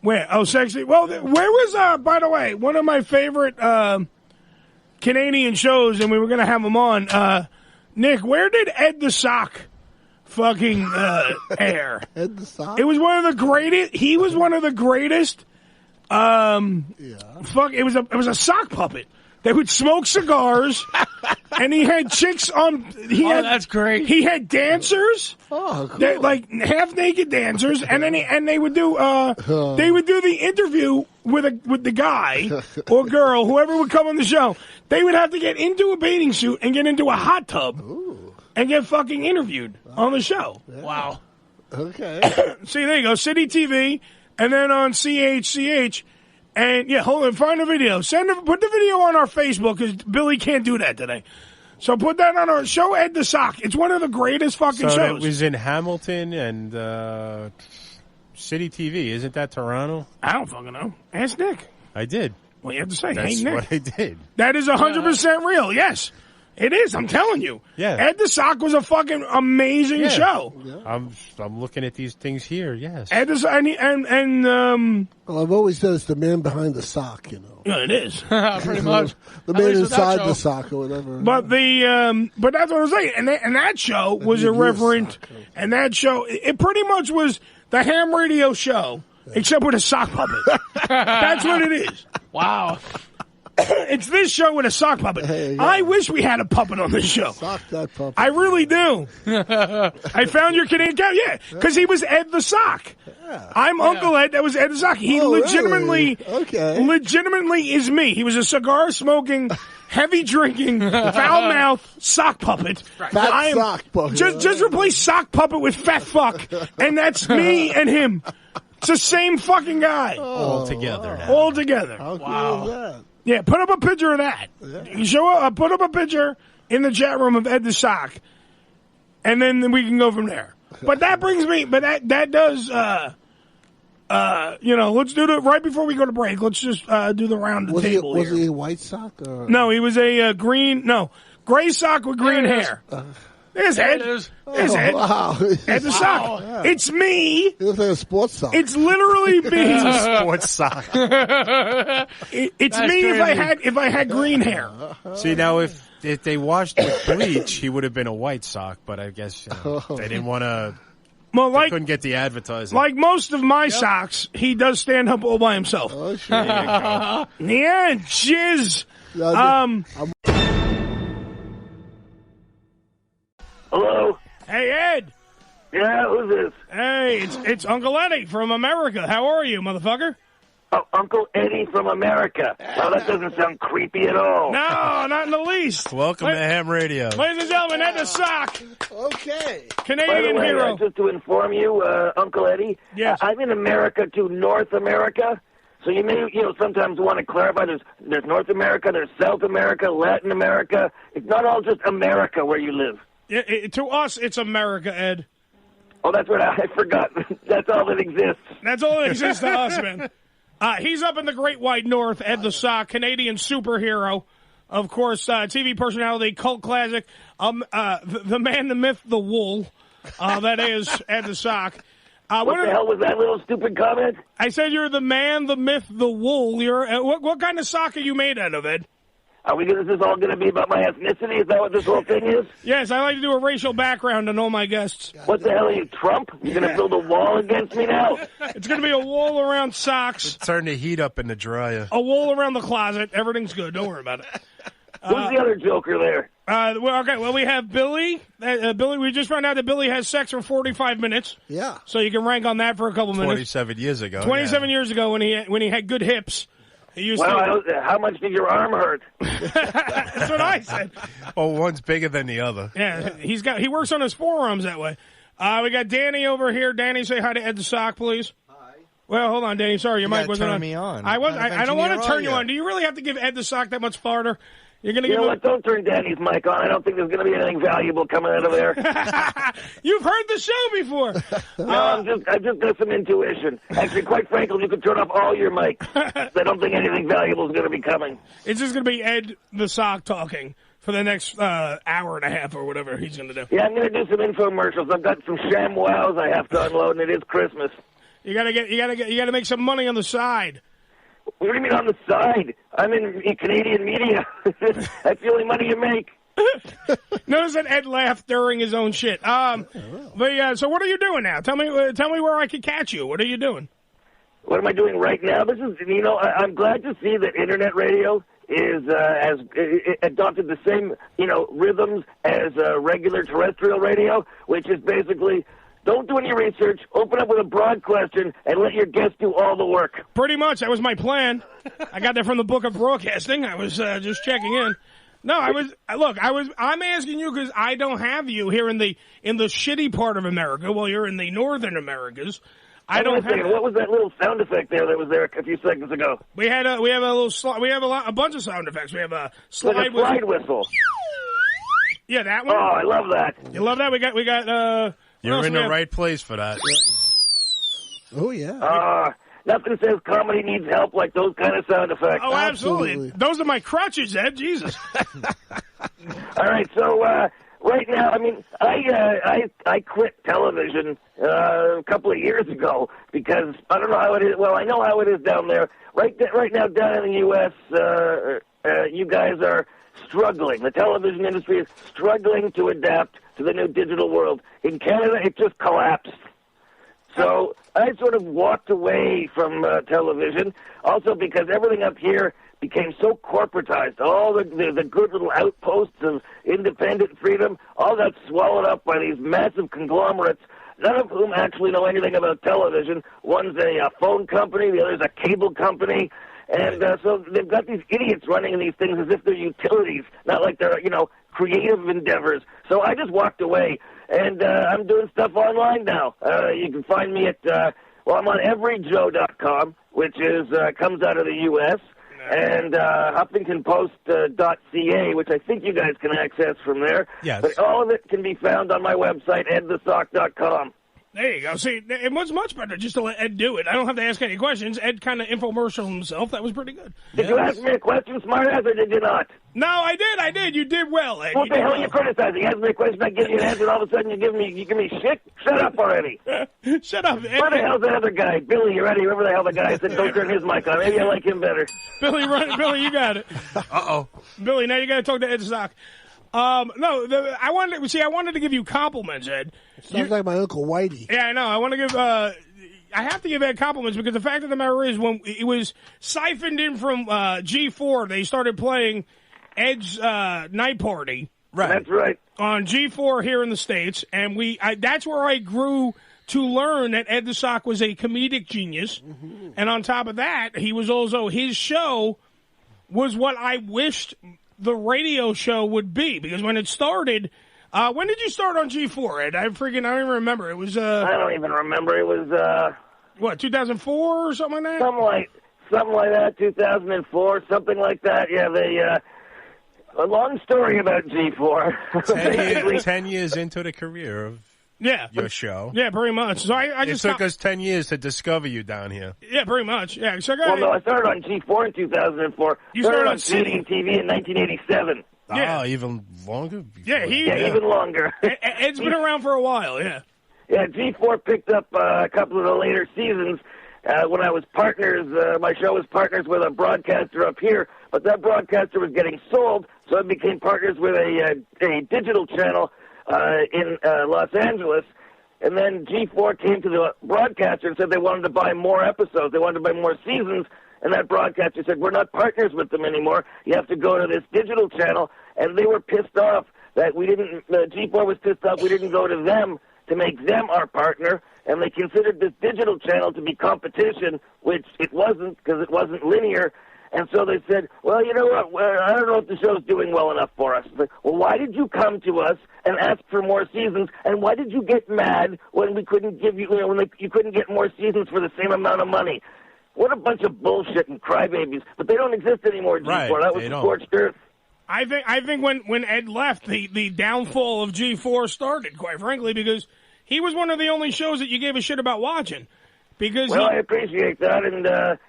Where? Oh, sexy. Well, where was, by the way, one of my favorite Canadian shows, and we were going to have him on. Nick, where did Ed the Sock fucking air? Ed the Sock? It was one of the greatest. He was one of the greatest. It was a sock puppet. They would smoke cigars, and he had chicks on. That's great. He had dancers, cool. like half naked dancers, and then they would do the interview with the guy or girl, whoever would come on the show. They would have to get into a bathing suit and get into a hot tub and get fucking interviewed on the show. Yeah. Wow. Okay. See, there you go, City TV, and then on CHCH. And, yeah, hold on, find the video. Put the video on our Facebook, because Billy can't do that today. So put that on our show, Ed the Sock. It's one of the greatest fucking shows. So it was in Hamilton and City TV. Isn't that Toronto? I don't fucking know. Ask Nick. I did. Well, you have to say, That's hey, Nick. what I did. That is 100% real, yes. It is, I'm telling you. Yeah. Ed the Sock was a fucking amazing show. Yeah. I'm looking at these things here, yes. Ed the Sock, Well, I've always said it's the man behind the sock, you know. Yeah, it is. Pretty much. The man inside the sock or whatever. But but that's what I'm saying. And that show was irreverent. And that show, it pretty much was the ham radio show, except with a sock puppet. That's what it is. Wow. It's this show with a sock puppet. Hey, yeah. I wish we had a puppet on this show. Sock that puppet. I really do. I found your Canadian cat. Yeah, because he was Ed the Sock. Yeah. I'm Uncle Ed. That was Ed the Sock. He legitimately is me. He was a cigar smoking, heavy drinking, foul mouth sock puppet. Fat sock puppet. Just replace sock puppet with fat fuck, and that's me and him. It's the same fucking guy. All together now. All together. How cool is that? Yeah, put up a picture of that. Yeah. Put up a picture in the chat room of Ed the Sock, and then we can go from there. But that brings me. But that does. Let's do it right before we go to break. Let's just do the round of the table Was here. he a white sock? Or? No, he was a gray sock with green hair. There's Ed. There's Ed. Wow. Ed the Sock. Yeah. It's me. He looks like a sports sock. It's literally me. It's a sports sock. It's me if I had green hair. See, now if they washed with bleach, he would have been a white sock, but I guess they didn't want to. Well, they couldn't get the advertising. Like most of my socks, he does stand up all by himself. Oh, sure. Yeah, jizz. Hello? Hey, Ed. Yeah, who's this? Hey, it's Uncle Eddie from America. How are you, motherfucker? Oh, Uncle Eddie from America. Oh, that doesn't sound creepy at all. No, not in the least. Welcome to Ham Radio. Ladies and gentlemen, Ed the Sock. Okay. Canadian By the way, hero. just to inform you, Uncle Eddie, yes. I'm in America to North America. So you may, sometimes want to clarify. There's North America, there's South America, Latin America. It's not all just America where you live. To us, it's America, Ed. Oh, that's what I forgot. That's all that exists. That's all that exists to us, man. He's up in the Great White North, Ed the Sock, Canadian superhero. Of course, TV personality, cult classic, the man, the myth, the wool. That is Ed the Sock. What the hell was that little stupid comment? I said you're the man, the myth, the wool. You're what kind of sock are you made out of, Ed? Is this all going to be about my ethnicity? Is that what this whole thing is? Yes, I like to do a racial background on all my guests. What the hell are you, Trump? You're going to build a wall against me now? It's going to be a wall around socks. Turn the heat up in the dryer. A wall around the closet. Everything's good. Don't worry about it. Who's the other joker there? We have Billy. Billy, we just found out that Billy has sex for 45 minutes. Yeah. So you can rank on that for a couple minutes. 27 years ago. 27 years ago when he had good hips. He used how much did your arm hurt? That's what I said. Oh, one's bigger than the other. Yeah, he works on his forearms that way. We got Danny over here. Danny, say hi to Ed the Sock, please. Hi. Well, hold on, Danny. Sorry, your mic wasn't on. Me on. I don't want to turn you on. Do you really have to give Ed the Sock that much farther? You're gonna you know what? Don't turn Danny's mic on. I don't think there's going to be anything valuable coming out of there. You've heard the show before. No, I've just got some intuition. Actually, quite frankly, you could turn off all your mics. I don't think anything valuable is going to be coming. It's just going to be Ed the Sock talking for the next hour and a half or whatever he's going to do. Yeah, I'm going to do some infomercials. I've got some ShamWows I have to unload, and it is Christmas. You gotta make some money on the side. What do you mean on the side? I'm in Canadian media. That's the only money you make. Notice that Ed laughed during his own shit. So what are you doing now? Tell me where I can catch you. What are you doing? What am I doing right now? This is, I'm glad to see that internet radio has adopted the same, rhythms as regular terrestrial radio, which is basically don't do any research, open up with a broad question, and let your guest do all the work. Pretty much. That was my plan. I got that from the Book of Broadcasting. I was just checking in. No, I'm asking you because I don't have you here in the shitty part of America while you're in the northern Americas. I don't have. What was that little sound effect there that was there a few seconds ago? We have a bunch of sound effects. We have a slide whistle. Yeah, that one. Oh, I love that. You love that? We got. You're in the right place for that. Oh yeah. Nothing says comedy needs help like those kind of sound effects. Oh, absolutely. Those are my crutches, Ed. Jesus. All right, so right now, I mean, I quit television a couple of years ago because I don't know how it is. Well, I know how it is down there. Right now, down in the U.S., you guys are struggling. The television industry is struggling to adapt to the new digital world. In Canada, it just collapsed. So I sort of walked away from television, also because everything up here became so corporatized. All the good little outposts of independent freedom, all got swallowed up by these massive conglomerates, none of whom actually know anything about television. One's a phone company, the other's a cable company. And so they've got these idiots running these things as if they're utilities, not like they're, creative endeavors. So I just walked away, and I'm doing stuff online now. You can find me at, I'm on everyjoe.com, which is comes out of the U.S., and HuffingtonPost.ca, which I think you guys can access from there. Yes. But all of it can be found on my website, edthesock.com. There you go. See, it was much better just to let Ed do it. I don't have to ask any questions. Ed kind of infomercial himself. That was pretty good. Did you ask me a question, smartass, or did you not? No, I did. You did well, Ed. What the hell are you criticizing? You ask me a question, I give you an answer, and all of a sudden you give me shit? Shut up already. Shut up, Ed. Where the hell's that other guy? Billy, you ready? Remember the hell the guy said don't turn his mic on. Maybe I like him better. Billy, you got it. Uh-oh. Billy, now you got to talk to Ed Sock. I wanted to give you compliments, Ed. Sounds like my Uncle Whitey. Yeah, I know. I want to give. I have to give Ed compliments because the fact of the matter is, when it was siphoned in from G4, they started playing Ed's night party. Right. That's right. On G4 here in the States, and that's where I grew to learn that Ed the Sock was a comedic genius, and on top of that, he was also his show was what I wished the radio show would be, because when it started, when did you start on G4, Ed? I don't even remember. It was I don't even remember. It was 2004 or something like that? Something like that, 2004, something like that. Yeah, a long story about G4. 10 years into the career of your show. Yeah, pretty much. So it took us 10 years to discover you down here. Yeah, pretty much. Yeah. So I started on G4 in 2004. You started on Canadian TV in 1987. Yeah. Oh, even longer? Even longer. Ed's been around for a while, yeah. Yeah, G4 picked up a couple of the later seasons when I was partners. My show was partners with a broadcaster up here, but that broadcaster was getting sold, so I became partners with a digital channel in Los Angeles, and then G4 came to the broadcaster and said they wanted to buy more episodes, they wanted to buy more seasons, and that broadcaster said, we're not partners with them anymore, you have to go to this digital channel, and they were pissed off that G4 was pissed off we didn't go to them to make them our partner, and they considered this digital channel to be competition, which it wasn't because it wasn't linear. And so they said, well, you know what, I don't know if the show's doing well enough for us. Like, well, why did you come to us and ask for more seasons? And why did you get mad when we couldn't give you, you couldn't get more seasons for the same amount of money? What a bunch of bullshit and crybabies. But they don't exist anymore, G4. Right, that was scorched earth. I think when Ed left, the downfall of G4 started, quite frankly, because he was one of the only shows that you gave a shit about watching. Because I appreciate that, and there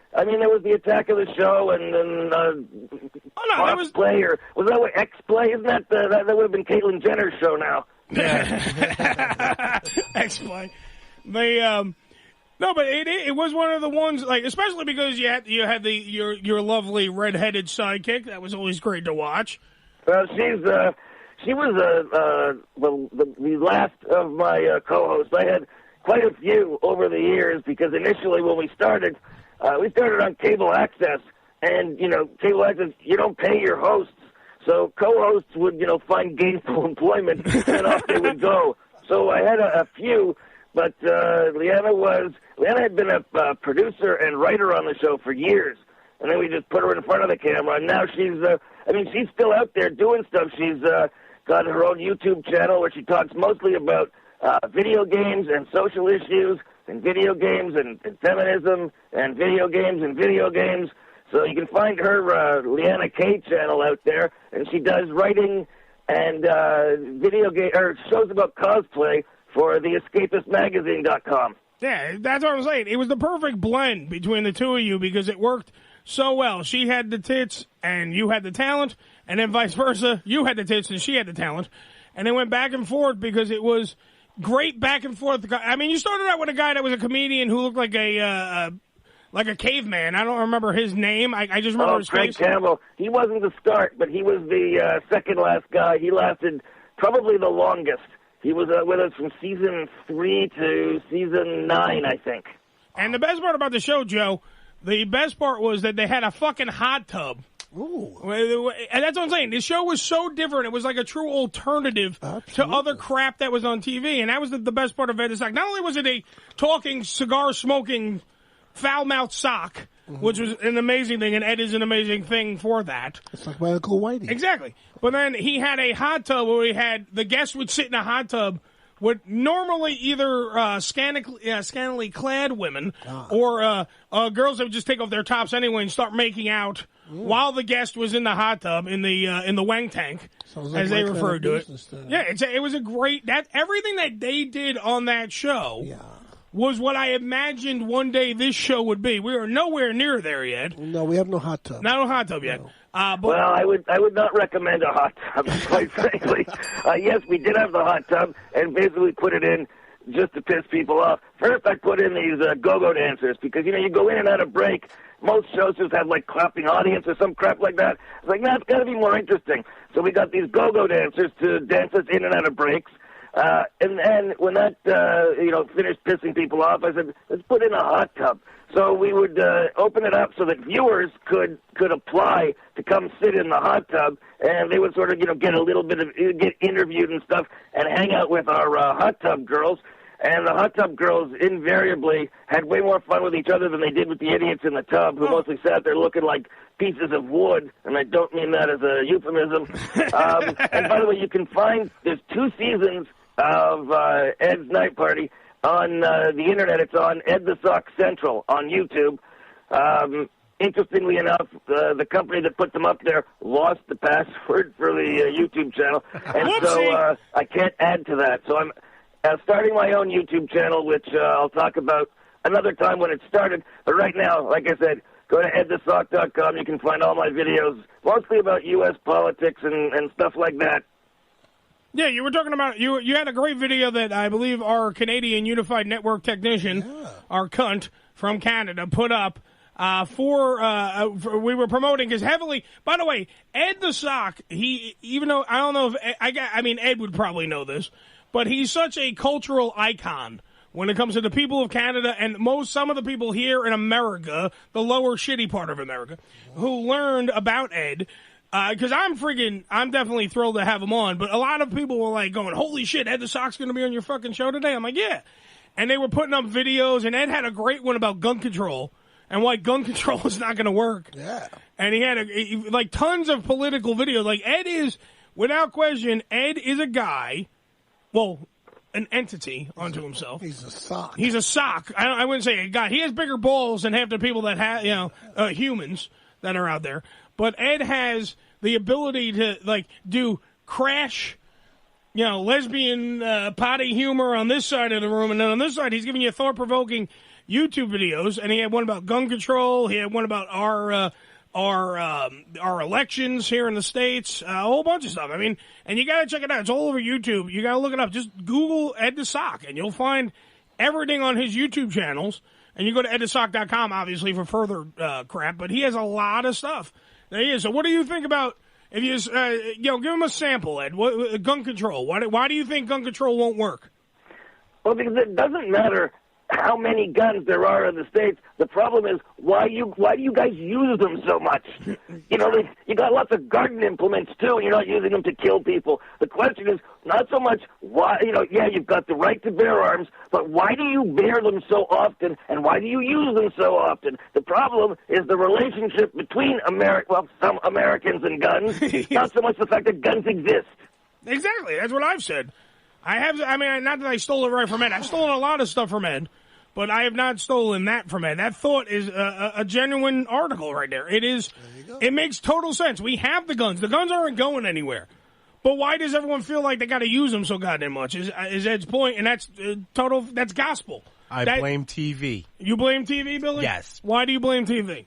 was the Attack of the Show, and then that was Play, or was that what X Play? Isn't that that would have been Caitlyn Jenner's show now? Yeah, X Play. No, but it was one of the ones, like, especially because you had your lovely redheaded sidekick. That was always great to watch. Well, she was the last of my co-hosts. I had quite a few over the years because initially when we started on cable access, and cable access, you don't pay your hosts, so co-hosts would find gainful employment and off they would go. So I had a few, but Leanna had been a producer and writer on the show for years, and then we just put her in front of the camera, and now she's still out there doing stuff. She's got her own YouTube channel where she talks mostly about video games and social issues and video games and feminism and video games. So you can find her Leanna K channel out there, and she does writing and shows about cosplay for the escapistmagazine.com. Yeah, that's what I'm saying. It was the perfect blend between the two of you because it worked so well. She had the tits and you had the talent, and then vice versa. You had the tits and she had the talent. And it went back and forth because it was great back and forth. I mean, you started out with a guy that was a comedian who looked like a caveman. I don't remember his name. I just remember his Craig face. Campbell. He wasn't the start, but he was the second last guy. He lasted probably the longest. He was with us from season 3 to season 9, I think. And the best part about the show, Joe, the best part was that they had a fucking hot tub. Ooh. And that's what I'm saying. This show was so different. It was like a true alternative to other crap that was on TV. And that was the best part of Ed the Sock. Not only was it a talking, cigar-smoking, foul-mouthed sock, which was an amazing thing, and Ed is an amazing thing for that. It's like my Uncle Whitey. Exactly. But then he had a hot tub where the guests would sit in a hot tub with normally either scantily clad women or girls that would just take off their tops anyway and start making out while the guest was in the hot tub in the wang tank, as they referred to it. Yeah, it was a great everything that they did on that show. Yeah. Was what I imagined one day this show would be. We are nowhere near there yet. No, we have no hot tub. Not a hot tub yet. No. Well, I would not recommend a hot tub, quite frankly. Yes, we did have the hot tub, and basically put it in just to piss people off. First, I put in these go-go dancers, because, you go in and out of break. Most shows just have, like, clapping audience or some crap like that. I was like, it's got to be more interesting. So we got these go-go dancers to dance us in and out of breaks. And then when that, finished pissing people off, I said, let's put in a hot tub. So we would open it up so that viewers could apply to come sit in the hot tub, and they would sort of, get a little bit of, get interviewed and stuff, and hang out with our hot tub girls. And the hot tub girls invariably had way more fun with each other than they did with the idiots in the tub, who mostly sat there looking like pieces of wood, and I don't mean that as a euphemism. And by the way, you can find, there's 2 seasons of Ed's Night Party on the internet. It's on Ed the Sock Central on YouTube. Interestingly enough, the company that put them up there lost the password for the YouTube channel, and so I can't add to that. So I'm starting my own YouTube channel, which I'll talk about another time when it started. But right now, like I said, go to edthesock.com. You can find all my videos, mostly about U.S. politics and stuff like that. Yeah, you were talking about, you had a great video that I believe our Canadian Unified Network technician, our cunt from Canada, put up we were promoting his heavily, by the way, Ed the Sock, even though, I don't know if, Ed would probably know this, but he's such a cultural icon when it comes to the people of Canada and some of the people here in America, the lower shitty part of America, who learned about Ed. Because I'm definitely thrilled to have him on, but a lot of people were like going, holy shit, Ed the Sock's going to be on your fucking show today? I'm like, yeah. And they were putting up videos, and Ed had a great one about gun control and why gun control is not going to work. Yeah. And he had tons of political videos. Like, Ed is, without question, Ed is a guy, an entity unto himself. He's a sock. He's a sock. I wouldn't say a guy. He has bigger balls than half the people that have, humans that are out there. But Ed has the ability to, do crash, lesbian potty humor on this side of the room, and then on this side he's giving you thought-provoking YouTube videos, and he had one about gun control, he had one about our elections here in the States, a whole bunch of stuff. And you got to check it out. It's all over YouTube. You got to look it up. Just Google Ed the Sock, and you'll find everything on his YouTube channels. And you go to edthesock.com, obviously, for further crap. But he has a lot of stuff. There he is. So what do you think about, if you give him a sample, Ed, gun control. Why do you think gun control won't work? Well, because it doesn't matter how many guns there are in the States. The problem is, why do you guys use them so much? You got lots of garden implements, too, and you're not using them to kill people. The question is not so much why, you've got the right to bear arms, but why do you bear them so often, and why do you use them so often? The problem is the relationship between some Americans and guns, not so much the fact that guns exist. Exactly. That's what I've said. Not that I stole it right from Ed. I've stolen a lot of stuff from Ed, but I have not stolen that from Ed. That thought is a genuine article right there. It is. It makes total sense. We have the guns. The guns aren't going anywhere. But why does everyone feel like they got to use them so goddamn much? Is Ed's point, and that's total. That's gospel. I blame TV. You blame TV, Billy? Yes. Why do you blame TV?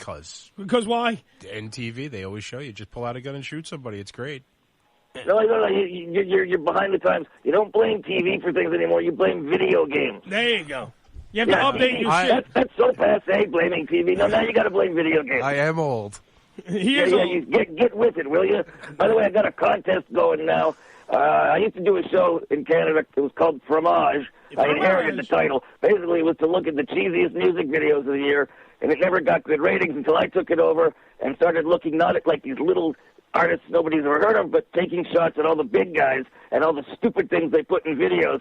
Because why? In TV, they always show you just pull out a gun and shoot somebody. It's great. No. You're behind the times. You don't blame TV for things anymore. You blame video games. There you go. You have to update your shit. That's so passe, blaming TV. No, now you got to blame video games. I am old. He is old. You get with it, will you? By the way, I got a contest going now. I used to do a show in Canada. It was called Fromage. I inherited the title. Basically, it was to look at the cheesiest music videos of the year, and it never got good ratings until I took it over and started looking not at like these little artists nobody's ever heard of, but taking shots at all the big guys and all the stupid things they put in videos.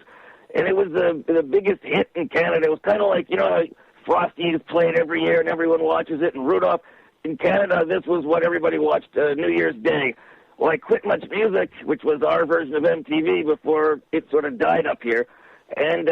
And it was the biggest hit in Canada. It was kind of like, how Frosty is played every year and everyone watches it, and Rudolph. In Canada, this was what everybody watched New Year's Day. Well, I quit Much Music, which was our version of MTV before it sort of died up here. And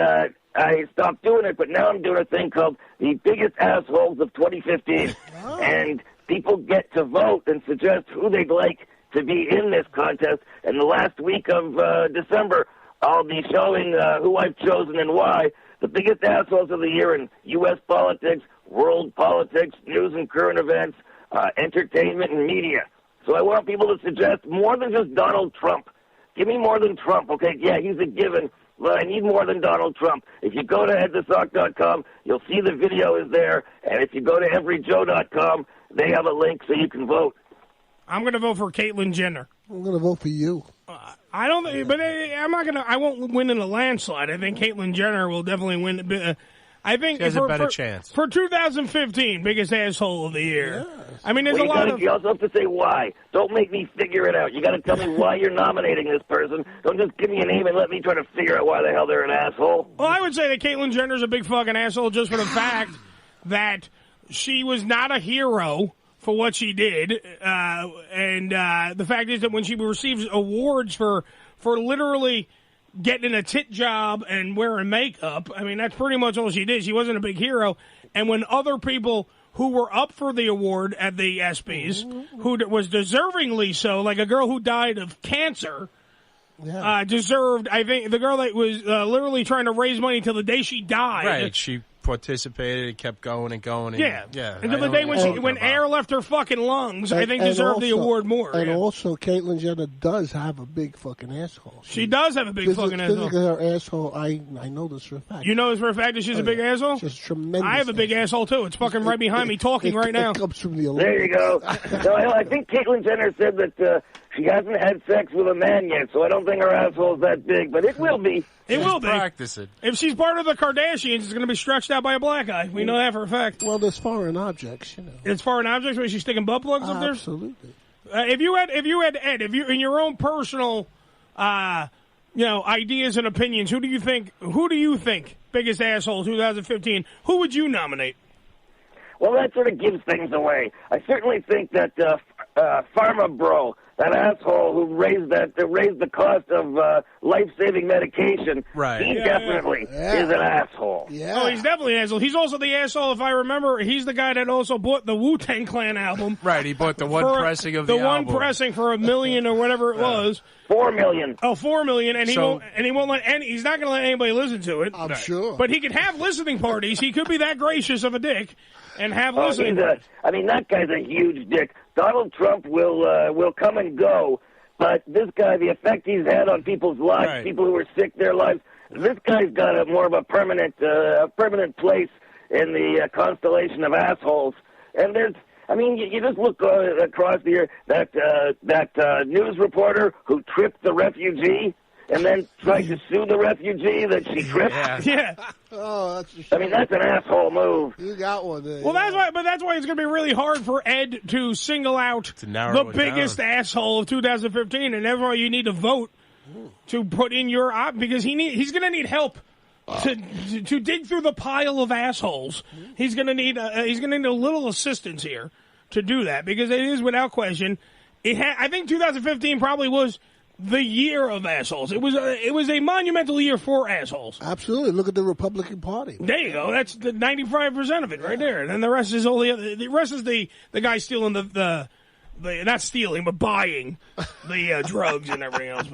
I stopped doing it, but now I'm doing a thing called The Biggest Assholes of 2015. Oh. And people get to vote and suggest who they'd like to be in this contest. And the last week of December, I'll be showing who I've chosen and why. The biggest assholes of the year in U.S. politics, world politics, news and current events, entertainment and media. So I want people to suggest more than just Donald Trump. Give me more than Trump, okay? Yeah, he's a given, but I need more than Donald Trump. If you go to headthesock.com, you'll see the video is there. And if you go to everyjoe.com, they have a link so you can vote. I'm going to vote for Caitlyn Jenner. I'm going to vote for you. I don't, but I'm not going to. I won't win in a landslide. I think Caitlyn Jenner will definitely win. I think she has a better chance for 2015. Biggest asshole of the year. Yes. I mean, there's a lot of. You also have to say why. Don't make me figure it out. You got to tell me why you're nominating this person. Don't just give me a name and let me try to figure out why the hell they're an asshole. Well, I would say that Caitlyn Jenner's a big fucking asshole just for the fact that she was not a hero for what she did, and the fact is that when she receives awards for literally getting a tit job and wearing makeup, I mean, that's pretty much all she did. She wasn't a big hero. And when other people who were up for the award at the ESPYs, who was deservingly so, like a girl who died of cancer, deserved, I think, the girl that was literally trying to raise money till the day she died. Right, she participated and kept going and going. And, yeah. Until the day when air left her fucking lungs, I think deserved the award more. And also, Caitlyn Jenner does have a big fucking asshole. She does have a big fucking asshole. Her asshole, I know this for a fact. You know this for a fact that she's a big asshole? She's tremendous. I have a big asshole too. It's fucking right behind me talking right now. It comes from the there you go. So I think Caitlyn Jenner said that she hasn't had sex with a man yet, so I don't think her asshole's that big, but it will be. It will be. Practice it. If she's part of the Kardashians, it's going to be stretched out by a black guy. We know that for a fact. Well, there's foreign objects, It's foreign objects where she's sticking butt plugs up there? Absolutely. If you had Ed, if you in your own personal ideas and opinions, who do you think biggest asshole 2015? Who would you nominate? Well, that sort of gives things away. I certainly think that Pharma Bro, that asshole who raised the cost of life-saving medication, he definitely is an asshole. Yeah. Oh, he's definitely an asshole. He's also the asshole, if I remember, he's the guy that also bought the Wu-Tang Clan album. Right, he bought the one pressing of the The album. one pressing for $1 million or whatever it was. $4 million. Oh, $4 million, and he won't let he's not going to let anybody listen to it. I'm sure. But he could have listening parties. He could be that gracious of a dick and have listening parties. That guy's a huge dick. Donald Trump will come and go, but this guy, the effect he's had on people's lives, people who are sick, their lives, this guy's got a more of a permanent place in the constellation of assholes. And there's, I mean, you just look across here, that news reporter who tripped the refugee and then tried to sue the refugee that she tripped. Yeah. Oh, that's a shame. I mean, that's an asshole move. You got one there. Well, that's why it's going to be really hard for Ed to single out the biggest asshole of 2015, and that's why you need to vote to put in your because he's going to need help to dig through the pile of assholes. He's going to need a little assistance here to do that because it is without question. I think 2015 probably was the year of assholes. It was a monumental year for assholes. Absolutely. Look at the Republican Party. There you go. That's the 95% of it right there. And then the rest is the rest is the guy stealing the not stealing but buying the drugs and everything else.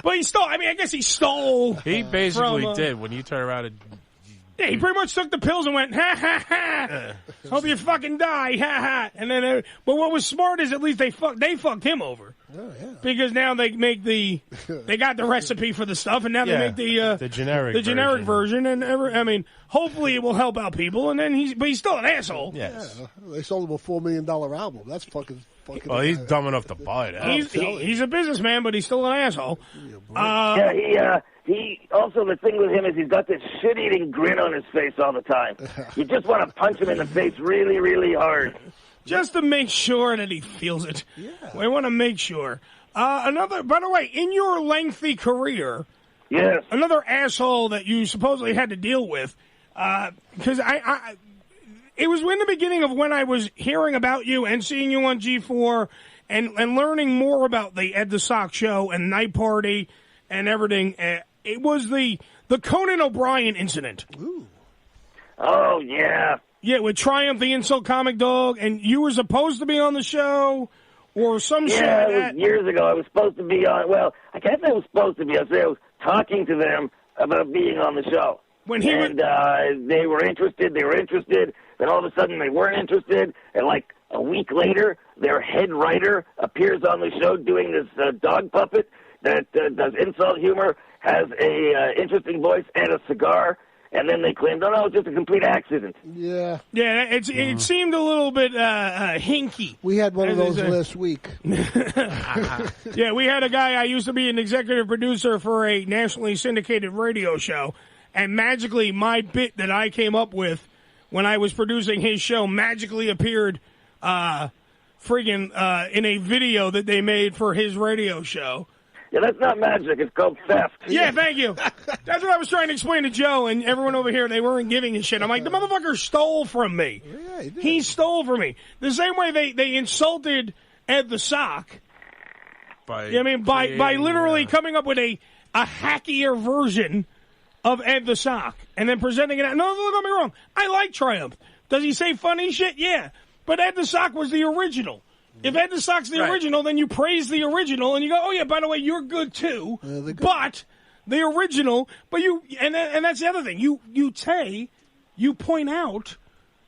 But he stole. I mean, I guess he stole. He basically did when you turn around and. Yeah, he pretty much took the pills and went, ha, ha, ha. Hope you fucking die, ha, ha. And then, but what was smart is at least they fucked him over. Oh, yeah. Because now they make they got the recipe for the stuff, and now they make the generic version. And I mean, hopefully it will help out people. And then he's still an asshole. Yes. Yeah, they sold him a $4 million album. That's fucking. Well, he's dumb enough to buy that. He's a businessman, but he's still an asshole. He also, the thing with him is he's got this shit-eating grin on his face all the time. You just want to punch him in the face really, really hard. Just to make sure that he feels it. Yeah. We want to make sure. By the way, in your lengthy career, yes, another asshole that you supposedly had to deal with, because it was in the beginning of when I was hearing about you and seeing you on G4 and learning more about the Ed the Sock show and Night Party and everything. It was the Conan O'Brien incident. Ooh. Oh, yeah. Yeah, with Triumph, the insult comic dog, and you were supposed to be on the show or some shit. Yeah, it was years ago. I was supposed to be on. Well, I can't say I was supposed to be. I was talking to them about being on the show. They were interested. Then all of a sudden they weren't interested. And like a week later, their head writer appears on the show doing this dog puppet that does insult humor, has a interesting voice and a cigar. And then they claimed, no, it's just a complete accident. Yeah. Yeah, it seemed a little bit hinky. We had one of those last week. Yeah, we had a guy, I used to be an executive producer for a nationally syndicated radio show, and magically my bit that I came up with when I was producing his show magically appeared in a video that they made for his radio show. Yeah, that's not magic. It's called theft. Yeah, thank you. That's what I was trying to explain to Joe and everyone over here. They weren't giving a shit. I'm like, the motherfucker stole from me. Yeah, he stole from me. The same way they insulted Ed the Sock. By literally coming up with a hackier version of Ed the Sock and then presenting it. No, don't get me wrong. I like Triumph. Does he say funny shit? Yeah. But Ed the Sock was the original. If Ed the Sock's the original, then you praise the original, and you go, oh, yeah, by the way, you're good, too. But the original, and that's the other thing. You point out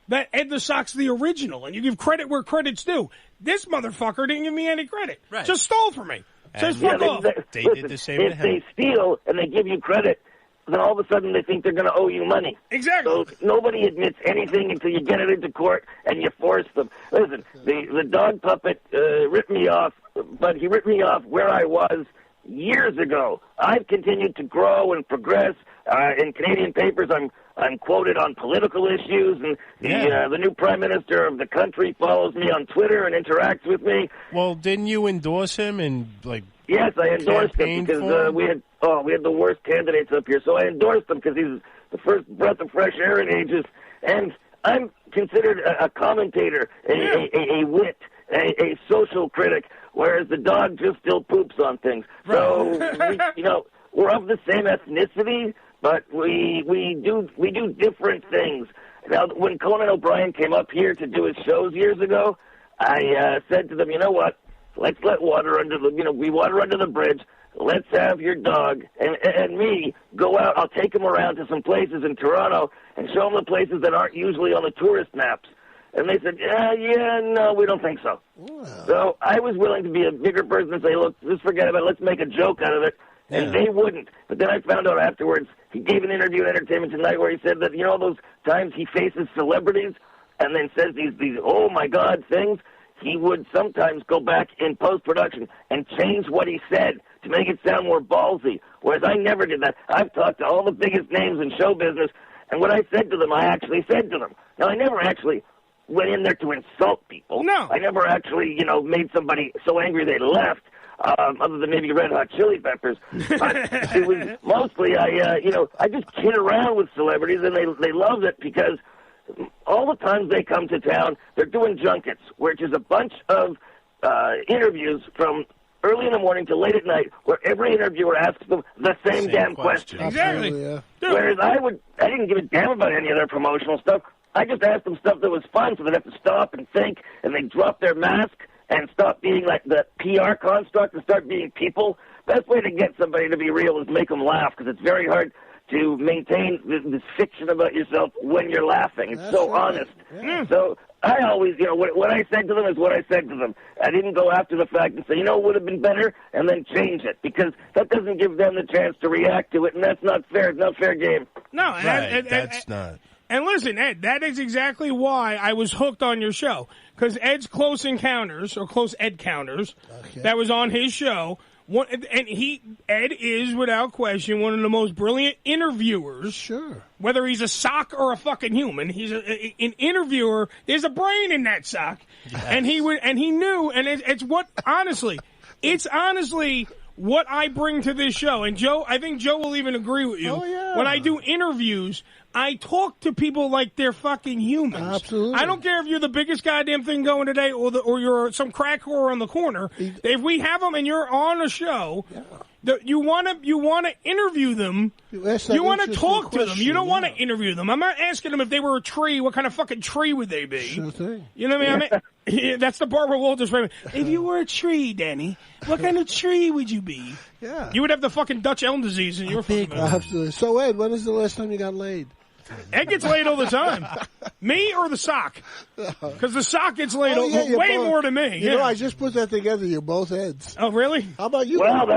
that Ed the Sock's the original, and you give credit where credit's due. This motherfucker didn't give me any credit. Right. Just stole from me. Says fuck off. They did the same to him. If they steal and they give you credit, then all of a sudden they think they're going to owe you money. Exactly. So nobody admits anything until you get it into court and you force them. Listen, the dog puppet ripped me off, but he ripped me off where I was years ago. I've continued to grow and progress. In Canadian papers, I'm quoted on political issues, and the new prime minister of the country follows me on Twitter and interacts with me. Well, didn't you endorse him and Yes, I endorsed him because we had the worst candidates up here. So I endorsed him because he's the first breath of fresh air in ages. And I'm considered a commentator, a wit, a social critic, whereas the dog just still poops on things. So we're of the same ethnicity, but we do different things. Now, when Conan O'Brien came up here to do his shows years ago, I said to them, you know what? Let's let water under the bridge. Let's have your dog and me go out. I'll take him around to some places in Toronto and show him the places that aren't usually on the tourist maps. And they said, no, we don't think so. Wow. So I was willing to be a bigger person and say, look, just forget about it. Let's make a joke out of it. and they wouldn't. But then I found out afterwards he gave an interview on Entertainment Tonight where he said that, you know, those times he faces celebrities and then says these oh my God things, he would sometimes go back in post-production and change what he said to make it sound more ballsy, whereas I never did that. I've talked to all the biggest names in show business, and what I said to them, I actually said to them. Now, I never actually went in there to insult people. No. I never actually, you know, made somebody so angry they left, other than maybe Red Hot Chili Peppers. But it was mostly, I just kid around with celebrities, and they love it because all the times they come to town, they're doing junkets, which is a bunch of interviews from early in the morning to late at night, where every interviewer asks them the same damn question. Exactly. Yeah. Whereas I didn't give a damn about any of their promotional stuff. I just asked them stuff that was fun, so they'd have to stop and think, and they'd drop their mask and stop being like the PR construct and start being people. Best way to get somebody to be real is make them laugh, because it's very hard to maintain this fiction about yourself when you're laughing. It's so honest. Yeah. So I always, you know, what I said to them is what I said to them. I didn't go after the fact and say, you know, it would have been better, and then change it, because that doesn't give them the chance to react to it, and that's not fair. It's not fair game. No, That's not. And listen, Ed, that is exactly why I was hooked on your show. Because Ed's Close Encounters, or Close Ed Counters, that was on his show. Ed is, without question, one of the most brilliant interviewers. Sure. Whether he's a sock or a fucking human, he's an interviewer. There's a brain in that sock. Yes. And he knew, and it's honestly what I bring to this show. And Joe, I think Joe will even agree with you. Oh, yeah. When I do interviews, I talk to people like they're fucking humans. Absolutely. I don't care if you're the biggest goddamn thing going today or you're some crack whore on the corner. If we have them and you're on a show, you want to interview them. You want to talk to them. You don't want to interview them. I'm not asking them if they were a tree, what kind of fucking tree would they be? Sure thing. You know what I mean? That's the Barbara Walters frame. If you were a tree, Danny, what kind of tree would you be? Yeah. You would have the fucking Dutch elm disease in your fucking mouth. Absolutely. So, Ed, when is the last time you got laid? Ed gets laid all the time. Me or the sock? Because the sock gets laid way more than me. You know, I just put that together. You're both Eds. Oh, really? How about you? Well,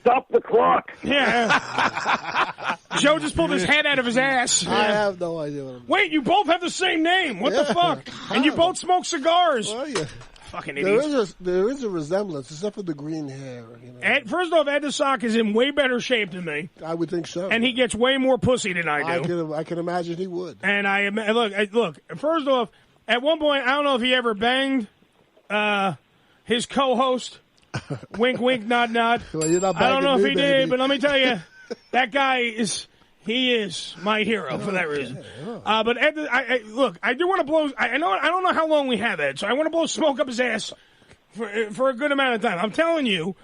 stop the clock. Yeah. Joe just pulled his head out of his ass. I have no idea what I'm doing. Wait, you both have the same name. What the fuck? And you both smoke cigars. Well, yeah. Fucking idiots. There is a resemblance, except for the green hair. You know. Ed, first off, Ed the Sock is in way better shape than me. I would think so. And he gets way more pussy than I do. I can imagine he would. And look. First off, at one point, I don't know if he ever banged his co-host. Wink, wink, nod, nod. Well, you're not I don't know if he baby. did, but let me tell you, that guy is my hero for that reason. But Ed, I do want to blow. I don't know how long we have, Ed, so I want to blow smoke up his ass for a good amount of time. I'm telling you,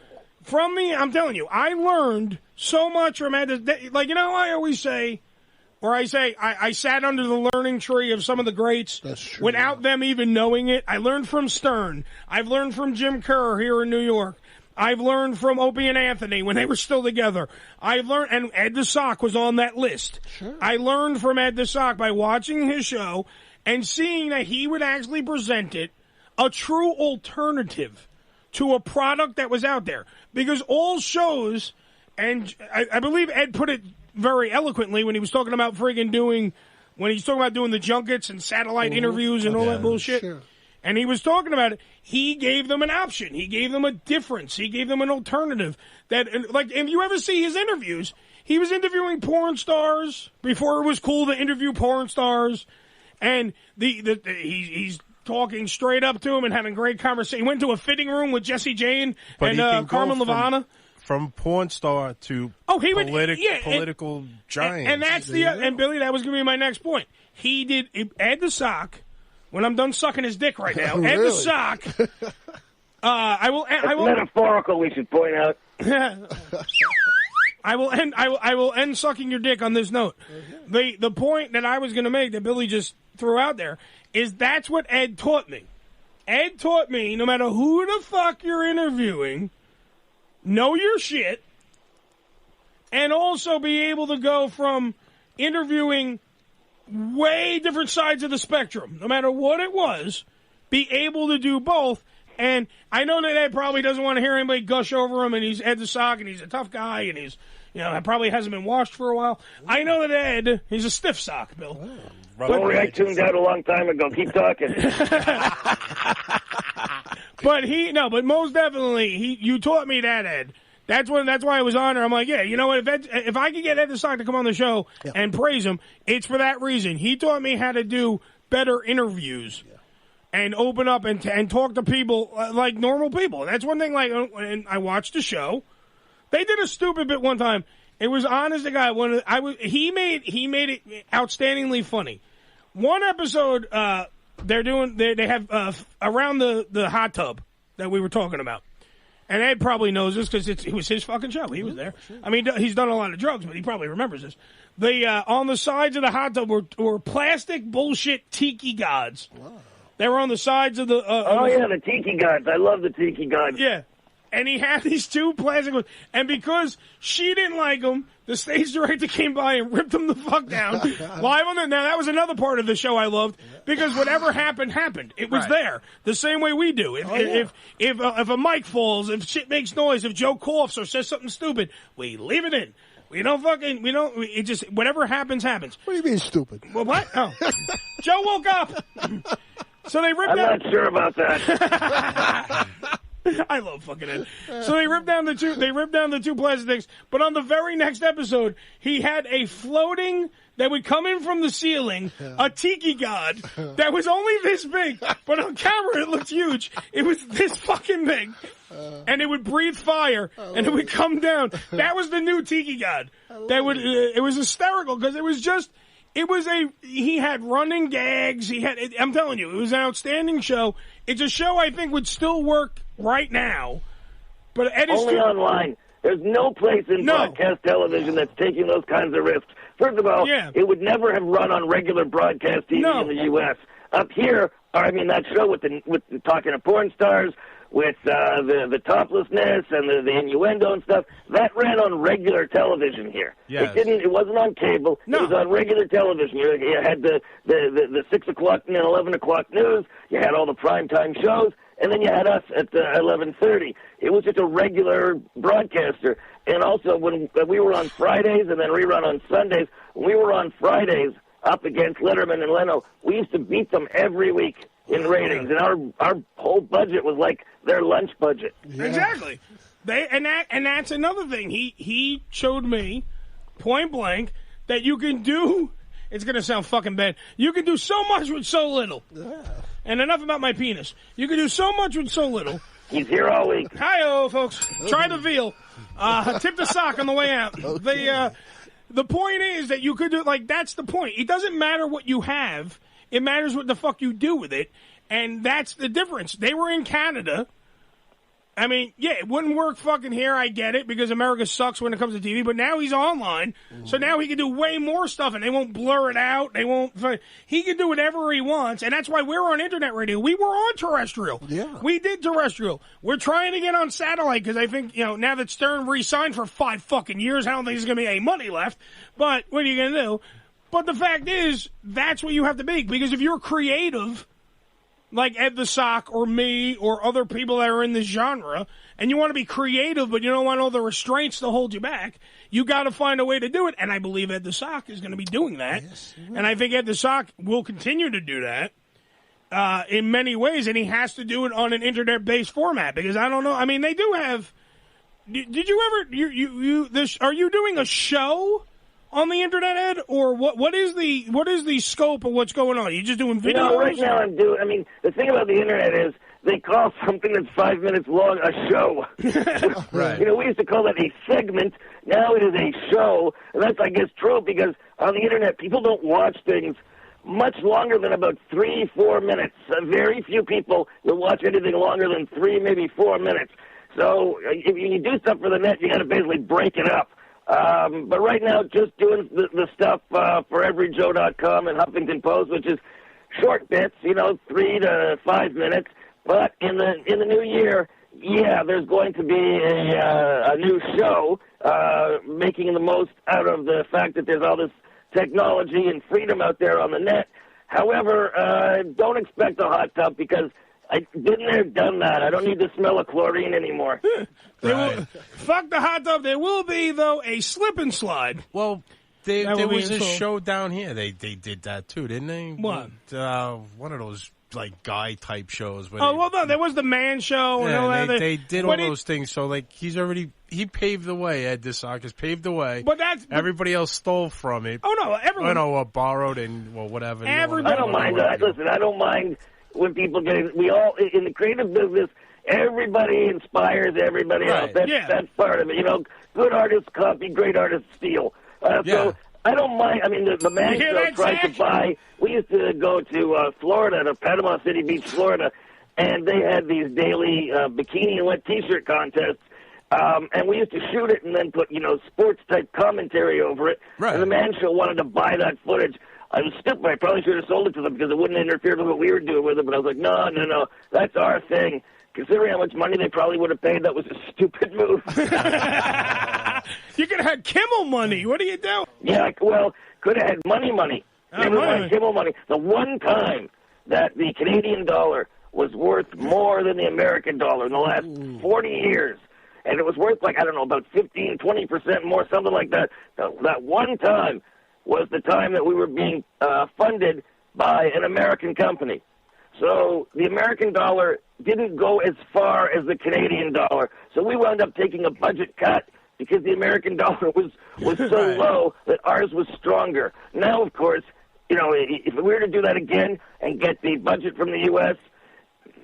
I learned so much from Ed. Like, you know, I always say, or I say, I sat under the learning tree of some of the greats without them even knowing it. I learned from Stern. I've learned from Jim Kerr here in New York. I've learned from Opie and Anthony when they were still together. I've learned, and Ed the Sock was on that list. Sure. I learned from Ed the Sock by watching his show and seeing that he would actually present it a true alternative to a product that was out there. Because all shows, and I believe Ed put it very eloquently when he was talking about doing the junkets and satellite interviews and all that bullshit. Sure. And he was talking about it. He gave them an option. He gave them a difference. He gave them an alternative. That, like, if you ever see his interviews, he was interviewing porn stars before it was cool to interview porn stars, and he's talking straight up to him and having great conversation. He went to a fitting room with Jesse Jane and Carmen Levana. From porn star to political giant. And that's and Billy, that was going to be my next point. He did Ed the Sock. When I'm done sucking his dick right now, Ed the Sock. I will. Metaphorical, we should point out. I will end sucking your dick on this note. The point that I was going to make that Billy just threw out there is that's what Ed taught me. Ed taught me no matter who the fuck you're interviewing, know your shit, and also be able to go from interviewing way different sides of the spectrum, no matter what it was, be able to do both And I know that Ed probably doesn't want to hear anybody gush over him, and he's Ed the Sock, and he's a tough guy, and he's, probably hasn't been washed for a while. I know that Ed, he's a stiff sock, Bill. I tuned out a long time ago. Keep talking. But most definitely, you taught me that, Ed. That's why I was on her. I'm like, yeah, you know what? If I could get Ed the Sock to come on the show and praise him, it's for that reason. He taught me how to do better interviews and open up and talk to people like normal people. That's one thing. Like, when I watched the show, they did a stupid bit one time. It was honest to God. He made it outstandingly funny. One episode, they have around the hot tub that we were talking about. And Ed probably knows this because it was his fucking show. He was there. I mean, he's done a lot of drugs, but he probably remembers this. On the sides of the hot tub were plastic bullshit tiki gods. Wow. They were on the sides of the... the tiki gods. I love the tiki gods. Yeah. And he had these two plastic ones. And because she didn't like them, the stage director came by and ripped them the fuck down. Live on the... Now, that was another part of the show I loved, because whatever happened. It was there. The same way we do. If a mic falls, if shit makes noise, if Joe coughs or says something stupid, we leave it in. It just, whatever happens. What do you mean stupid? Well, what? Oh. Joe woke up. So they ripped I'm out... not sure about that. I love fucking Ed. So they ripped down the two plastic things. But on the very next episode, he had a floating that would come in from the ceiling, a tiki god that was only this big, but on camera it looked huge. It was this fucking big, and it would breathe fire, and it would come down. That was the new tiki god. It was hysterical because it was just. He had running gags. I'm telling you, it was an outstanding show. It's a show I think would still work right now. But Ed is only online. There's no place in broadcast television that's taking those kinds of risks. First of all, it would never have run on regular broadcast TV in the U.S. Up here, that show with the talking to porn stars, with the toplessness and the innuendo and stuff, that ran on regular television here. Yes. It wasn't on cable. No. It was on regular television. You had the 6 o'clock and 11 o'clock news. You had all the primetime shows, and then you had us at 11:30. It was just a regular broadcaster. And also, when we were on Fridays and then rerun on Sundays, when we were on Fridays up against Letterman and Leno, we used to beat them every week in ratings, and our whole budget was like their lunch budget. Yeah. Exactly. And that's another thing. He showed me point blank that you can do. It's going to sound fucking bad. You can do so much with so little. Yeah. And enough about my penis. You can do so much with so little. He's here all week. Hi-oh, folks. Try the veal. Tip the sock on the way out. The point is that you could do, that's the point. It doesn't matter what you have. It matters what the fuck you do with it. And that's the difference. They were in Canada. I mean, it wouldn't work fucking here. I get it, because America sucks when it comes to TV. But now he's online. So now he can do way more stuff, and they won't blur it out. He can do whatever he wants. And that's why we're on internet radio. We were on terrestrial. Yeah. We did terrestrial. We're trying to get on satellite, because I think, now that Stern re-signed for 5 fucking years, I don't think there's going to be any money left. But what are you going to do? But the fact is, that's what you have to be. Because if you're creative, like Ed the Sock or me or other people that are in this genre, and you want to be creative but you don't want all the restraints to hold you back, you got to find a way to do it. And I believe Ed the Sock is going to be doing that. Yes, and I think Ed the Sock will continue to do that in many ways, and he has to do it on an internet-based format, because I don't know. I mean, they do have... Did you ever... Are you doing a show on the internet, Ed, or what is the scope of what's going on? Are you just doing videos? Right now I'm doing. I mean, the thing about the internet is they call something that's 5 minutes long a show. Right. We used to call that a segment. Now it is a show, and that's, I guess, true, because on the internet people don't watch things much longer than about 3-4 minutes. Very few people will watch anything longer than 3, maybe 4 minutes. So if you do stuff for the net, you got to basically break it up. But right now, just doing the stuff for everyjoe.com and Huffington Post, which is short bits, 3 to 5 minutes. But in the new year, there's going to be a new show making the most out of the fact that there's all this technology and freedom out there on the net. However, don't expect a hot tub, because I've been there, done that. I don't need the smell of chlorine anymore. Fuck the hot tub. There will be, though, a slip and slide. Well, there was a show down here. They did that too, didn't they? What? One of those like guy type shows. Oh, well, no, there was the man show. And all that. They did all those things. So like he paved the way. Ed DeSarkis paved the way. But everybody else stole from it. Oh no, everyone. Or borrowed and whatever. Everybody. I don't mind that. Listen, I don't mind when people get. We all in the creative business. Everybody inspires everybody else. That's part of it. You know, good artists copy, great artists steal. So I don't mind. I mean, the man show tried to buy. We used to go to Florida, to Panama City Beach, Florida, and they had these daily bikini and wet T-shirt contests. And we used to shoot it and then put, sports type commentary over it. Right. And the man show wanted to buy that footage. I was stupid. I probably should have sold it to them because it wouldn't interfere with what we were doing with it. But I was like, no, that's our thing. Considering how much money they probably would have paid, that was a stupid move. You could have had Kimmel money. What are you doing? Yeah, well, could have had money. Never mind Kimmel money. The one time that the Canadian dollar was worth more than the American dollar in the last 40 years, and it was worth about 15, 20% more, something like that. That one time was the time that we were being funded by an American company. So the American dollar didn't go as far as the Canadian dollar. So we wound up taking a budget cut because the American dollar was so low that ours was stronger. Now, of course, if we were to do that again and get the budget from the U.S.,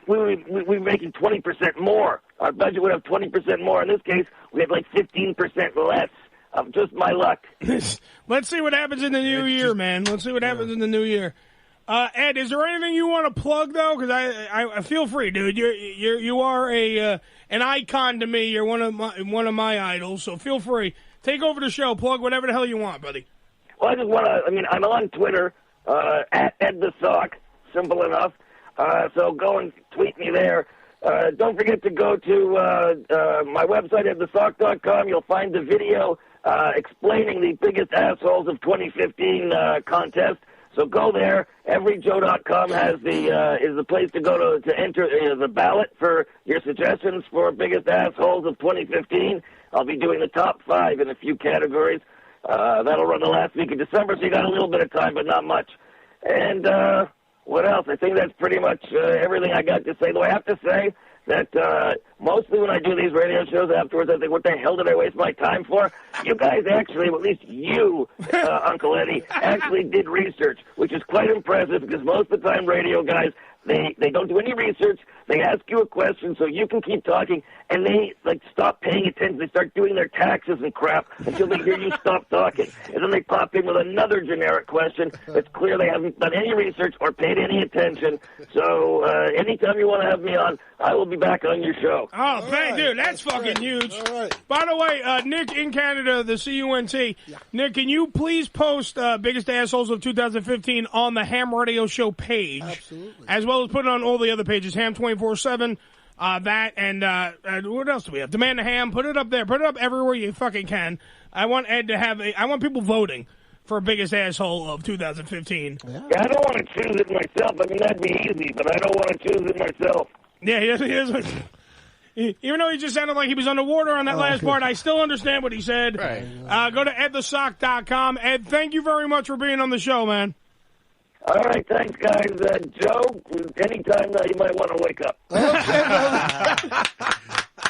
we'd be making 20% more. Our budget would have 20% more. In this case, we had like 15% less. Just my luck. Let's see what happens in the new year, man. Let's see what happens in the new year. Ed, is there anything you want to plug though? Because I feel free, dude. You are an icon to me. You're one of my idols. So feel free. Take over the show. Plug whatever the hell you want, buddy. Well, I just want to. I mean, I'm on Twitter at Ed the Sock. Simple enough. So go and tweet me there. Don't forget to go to my website at thesock.com. You'll find the video explaining the biggest assholes of 2015 contest. So go there. Everyjoe.com has is the place to go to enter the ballot for your suggestions for biggest assholes of 2015. I'll be doing the top 5 in a few categories. That'll run the last week of December, so you got a little bit of time, but not much. And what else? I think that's pretty much everything I got to say. Though I have to say that mostly when I do these radio shows afterwards, I think, what the hell did I waste my time for? You guys actually, at least you, Uncle Eddie, actually did research, which is quite impressive because most of the time radio guys, they don't do any research. They ask you a question so you can keep talking, and they stop paying attention. They start doing their taxes and crap until they hear you stop talking. And then they pop in with another generic question that's clear they haven't done any research or paid any attention. So anytime you want to have me on, I will be back on your show. Oh, thank you. That's fucking huge. All right. By the way, Nick in Canada, the CUNT. Yeah. Nick, can you please post Biggest Assholes of 2015 on the Ham Radio Show page? Absolutely. As well as put it on all the other pages, Ham 24/7, that, and what else do we have? Demand the Ham, put it up there. Put it up everywhere you fucking can. I want Ed to have I want people voting for Biggest Asshole of 2015. Yeah, I don't want to choose it myself. I mean, that'd be easy, but I don't want to choose it myself. Yeah, he is. Even though he just sounded like he was underwater on that last part, I still understand what he said. Right. Go to edthesock.com. Ed, thank you very much for being on the show, man. All right, thanks, guys. Joe, anytime you might want to wake up.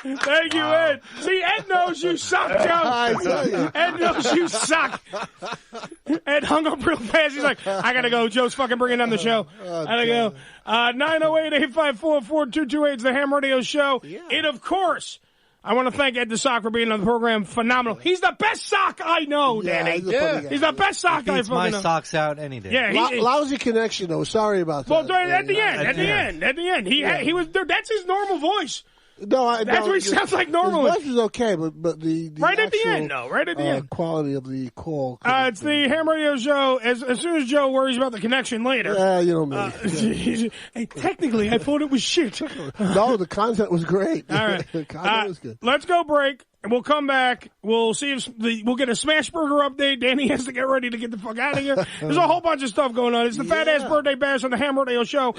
Thank you, Ed. See, Ed knows you suck, Joe. Ed knows you suck. Ed hung up real fast. He's like, I got to go. Joe's fucking bringing on the show. I got to go. 908-854-4228 is the Ham Radio Show. Yeah. And, of course, I want to thank Ed the Sock for being on the program. Phenomenal. He's the best sock I know, Danny. He's the best sock I fucking know. My socks out any day. Yeah, lousy connection, though. Sorry about that. Well, at the end, he was. That's his normal voice. No, that's what he sounds like normally. His voice is okay, but the right at the end, though. Right at the end, quality of the call. It's the Ham Radio Show. As soon as Joe worries about the connection later. Yeah, you know me. Hey, technically, I thought it was shit. No, the content was great. All right, the content was good. Let's go break. And we'll come back. We'll see if we'll get a Smashburger update. Danny has to get ready to get the fuck out of here. There's a whole bunch of stuff going on. It's the Fat Ass Birthday Bash on the Ham Radio Show.